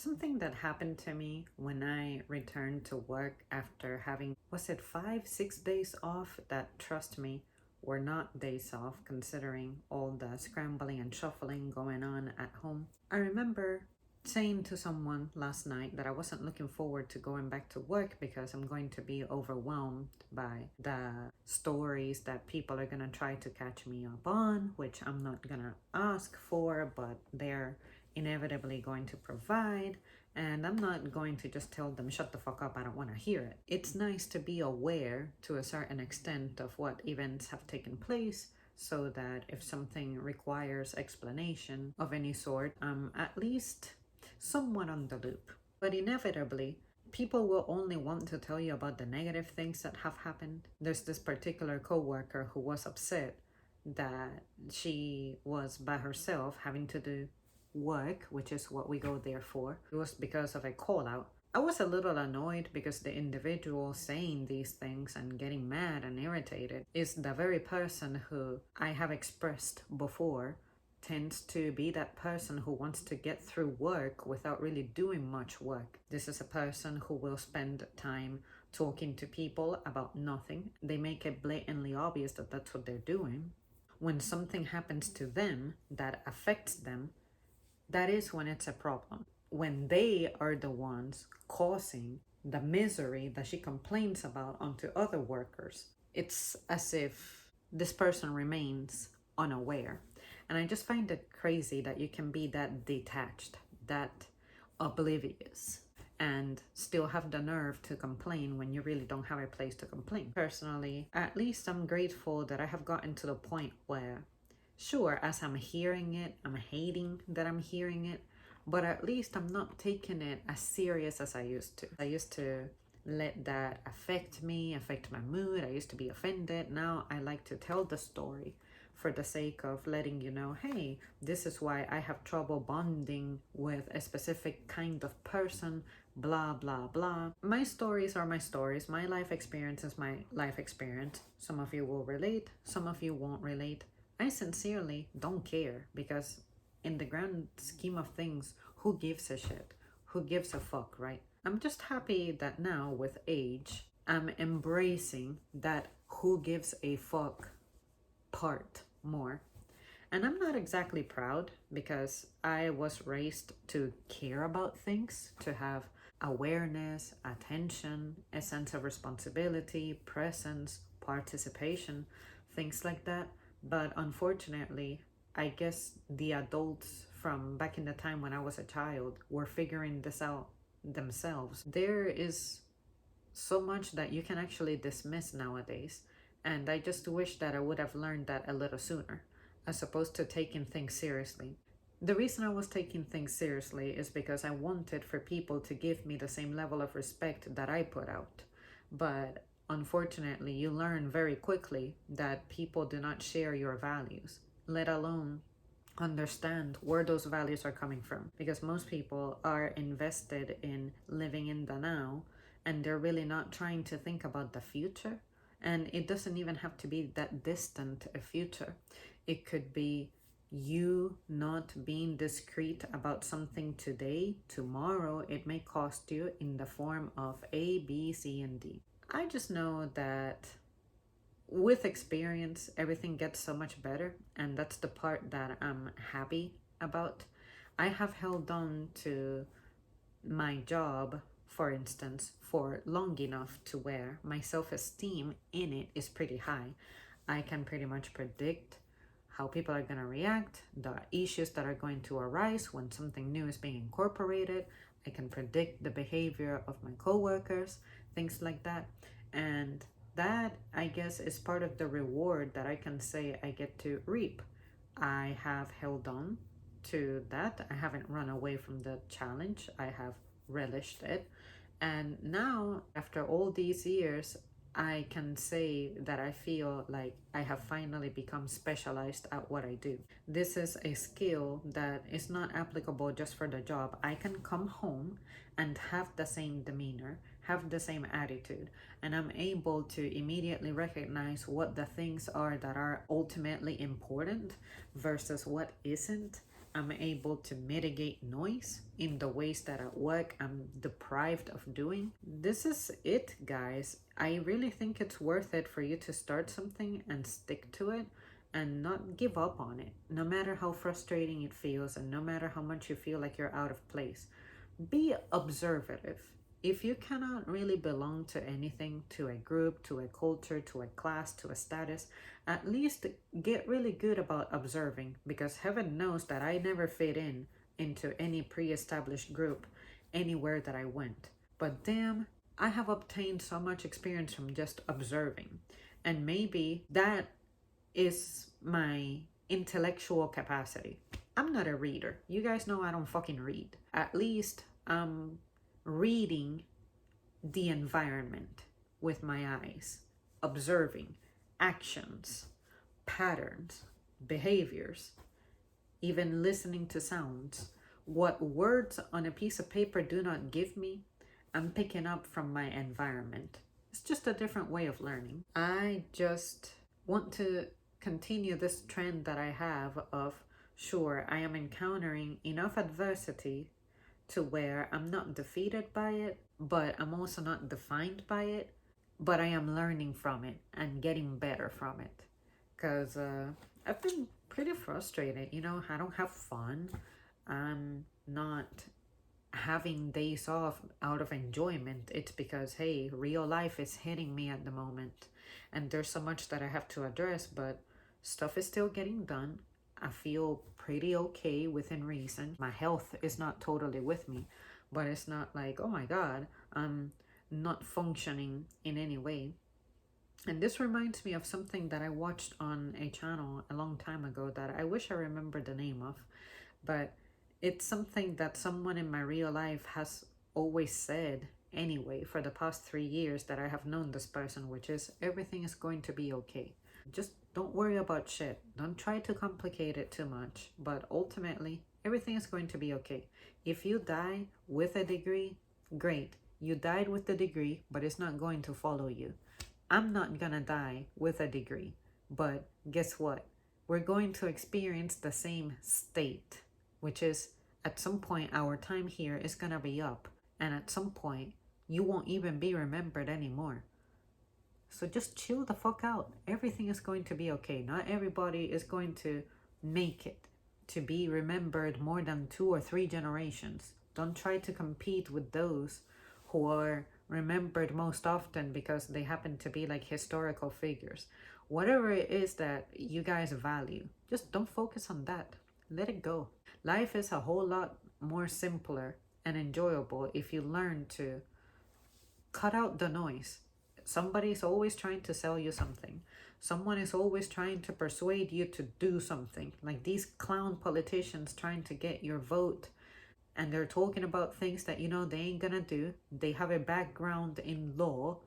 something that happened to me when I returned to work after having, was it 5, 6 days off that, trust me, were not days off considering all the scrambling and shuffling going on at home. I remember saying to someone last night that I wasn't looking forward to going back to work because I'm going to be overwhelmed by the stories that people are going to try to catch me up on, which I'm not going to ask for, but they're inevitably going to provide. And I'm not going to just tell them, shut the fuck up, I don't want to hear it. It's nice to be aware to a certain extent of what events have taken place, so that if something requires explanation of any sort, I'm at least somewhat on the loop. But inevitably, people will only want to tell you about the negative things that have happened. There's this particular coworker who was upset that she was by herself having to do work, which is what we go there for. It was because of a call out. I was a little annoyed because the individual saying these things and getting mad and irritated is the very person who I have expressed before tends to be that person who wants to get through work without really doing much work. This is a person who will spend time talking to people about nothing. They make it blatantly obvious that that's what they're doing. When something happens to them that affects them, that is when it's a problem. When they are the ones causing the misery that she complains about onto other workers, it's as if this person remains unaware. And I just find it crazy that you can be that detached, that oblivious, and still have the nerve to complain when you really don't have a place to complain. Personally, at least I'm grateful that I have gotten to the point where, sure, as I'm hearing it, I'm hating that I'm hearing it, but at least I'm not taking it as serious as I used to. I used to let that affect me, affect my mood. I used to be offended. Now I like to tell the story for the sake of letting you know, hey, this is why I have trouble bonding with a specific kind of person, blah, blah, blah. My stories are my stories. My life experience is my life experience. Some of you will relate, some of you won't relate. I sincerely don't care, because in the grand scheme of things, who gives a shit? Who gives a fuck, right? I'm just happy that now with age, I'm embracing that who gives a fuck part more. And I'm not exactly proud, because I was raised to care about things, to have awareness, attention, a sense of responsibility, presence, participation, things like that. But unfortunately, I guess the adults from back in the time when I was a child were figuring this out themselves. There is so much that you can actually dismiss nowadays. And I just wish that I would have learned that a little sooner, as opposed to taking things seriously. The reason I was taking things seriously is because I wanted for people to give me the same level of respect that I put out. But unfortunately, you learn very quickly that people do not share your values, let alone understand where those values are coming from. Because most people are invested in living in the now, and they're really not trying to think about the future. And it doesn't even have to be that distant a future. It could be you not being discreet about something today. Tomorrow it may cost you in the form of A, B, C, and D. I just know that with experience, everything gets so much better, and that's the part that I'm happy about. I have held on to my job, for instance, for long enough to where my self-esteem in it is pretty high. I can pretty much predict how people are going to react, the issues that are going to arise when something new is being incorporated. I can predict the behavior of my coworkers, things like that. And that, I guess, is part of the reward that I can say I get to reap. I have held on to that. I haven't run away from the challenge. I have relished it. And now, after all these years, I can say that I feel like I have finally become specialized at what I do. This is a skill that is not applicable just for the job. I can come home and have the same demeanor, have the same attitude, and I'm able to immediately recognize what the things are that are ultimately important versus what isn't. I'm able to mitigate noise in the ways that at work I'm deprived of doing. This is it, guys. I really think it's worth it for you to start something and stick to it and not give up on it, no matter how frustrating it feels and no matter how much you feel like you're out of place. Be observative. If you cannot really belong to anything, to a group, to a culture, to a class, to a status, at least get really good about observing, because heaven knows that I never fit in into any pre-established group anywhere that I went. But damn, I have obtained so much experience from just observing. And maybe that is my intellectual capacity. I'm not a reader. You guys know I don't fucking read. At least I'm reading the environment with my eyes, observing actions, patterns, behaviors, even listening to sounds. What words on a piece of paper do not give me, I'm picking up from my environment. It's just a different way of learning. I just want to continue this trend that I have of, sure, I am encountering enough adversity to where I'm not defeated by it, but I'm also not defined by it, but I am learning from it and getting better from it. Because I've been pretty frustrated. I don't have fun. I'm not having days off out of enjoyment. It's because, hey, real life is hitting me at the moment. And there's so much that I have to address, but stuff is still getting done. I feel pretty okay within reason. My health is not totally with me, but it's not like, oh my God, I'm not functioning in any way. And this reminds me of something that I watched on a channel a long time ago that I wish I remember the name of, but it's something that someone in my real life has always said anyway for the past 3 years that I have known this person, which is everything is going to be okay. Just don't worry about shit. Don't try to complicate it too much. But ultimately, everything is going to be okay. If you die with a degree, great. You died with the degree, but it's not going to follow you. I'm not gonna die with a degree. But guess what? We're going to experience the same state, which is at some point our time here is gonna be up. And at some point, you won't even be remembered anymore. So just chill the fuck out. Everything is going to be okay. Not everybody is going to make it to be remembered more than 2 or 3 generations. Don't try to compete with those who are remembered most often because they happen to be like historical figures. Whatever it is that you guys value, just don't focus on that. Let it go. Life is a whole lot more simpler and enjoyable if you learn to cut out the noise. Somebody is always trying to sell you something. Someone is always trying to persuade you to do something. Like these clown politicians trying to get your vote. And they're talking about things that they ain't gonna do. They have a background in law.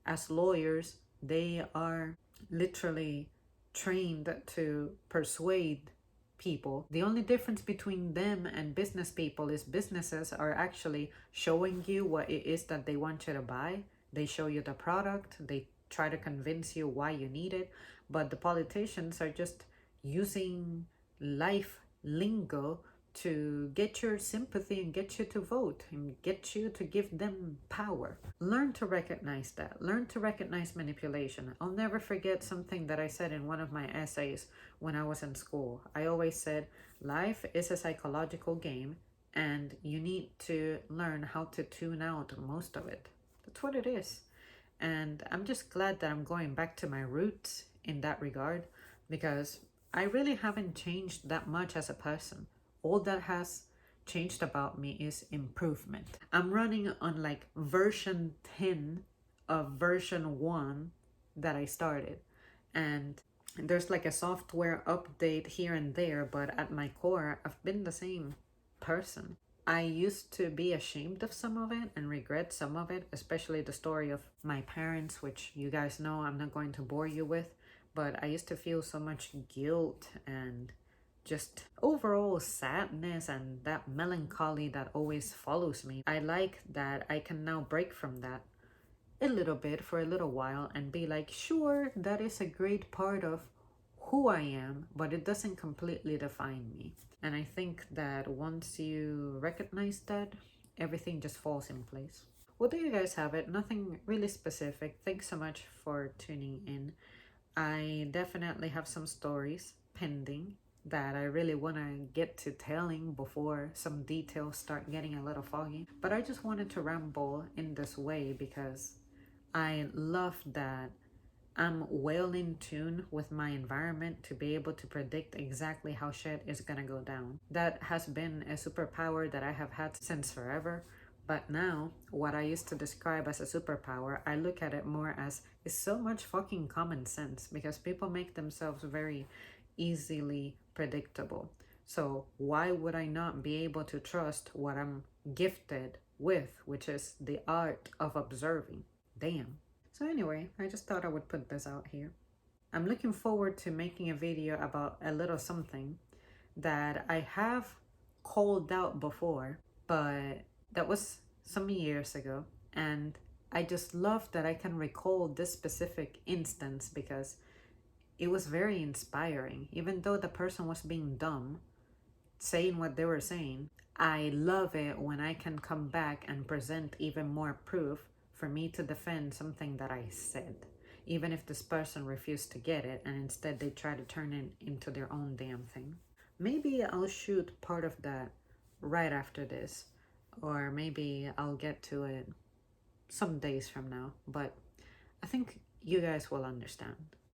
As lawyers, they are literally trained to persuade people. The only difference between them and business people is businesses are actually showing you what it is that they want you to buy. They show you the product, they try to convince you why you need it, but the politicians are just using life lingo to get your sympathy and get you to vote and get you to give them power. Learn to recognize that. Learn to recognize manipulation. I'll never forget something that I said in one of my essays when I was in school. I always said, life is a psychological game and you need to learn how to tune out most of it. That's what it is. And I'm just glad that I'm going back to my roots in that regard, because I really haven't changed that much as a person. All that has changed about me is improvement. I'm running on like version 10 of version 1 that I started. And there's like a software update here and there, but at my core, I've been the same person. I used to be ashamed of some of it and regret some of it, especially the story of my parents, which you guys know I'm not going to bore you with, but I used to feel so much guilt and just overall sadness and that melancholy that always follows me. I like that I can now break from that a little bit for a little while and be like, sure, that is a great part of who I am, but it doesn't completely define me. And I think that once you recognize that, everything just falls in place. Well, there you guys have it. Nothing really specific. Thanks so much for tuning in. I definitely have some stories pending that I really want to get to telling before some details start getting a little foggy. But I just wanted to ramble in this way because I love that I'm well in tune with my environment to be able to predict exactly how shit is gonna go down. That has been a superpower that I have had since forever. But now, what I used to describe as a superpower, I look at it more as is so much fucking common sense because people make themselves very easily predictable. So, why would I not be able to trust what I'm gifted with, which is the art of observing? Damn. So anyway, I just thought I would put this out here. I'm looking forward to making a video about a little something that I have called out before, but that was some years ago. And I just love that I can recall this specific instance because it was very inspiring. Even though the person was being dumb, saying what they were saying, I love it when I can come back and present even more proof for me to defend something that I said, even if this person refused to get it and instead they try to turn it into their own damn thing. Maybe I'll shoot part of that right after this, or maybe I'll get to it some days from now, but I think you guys will understand.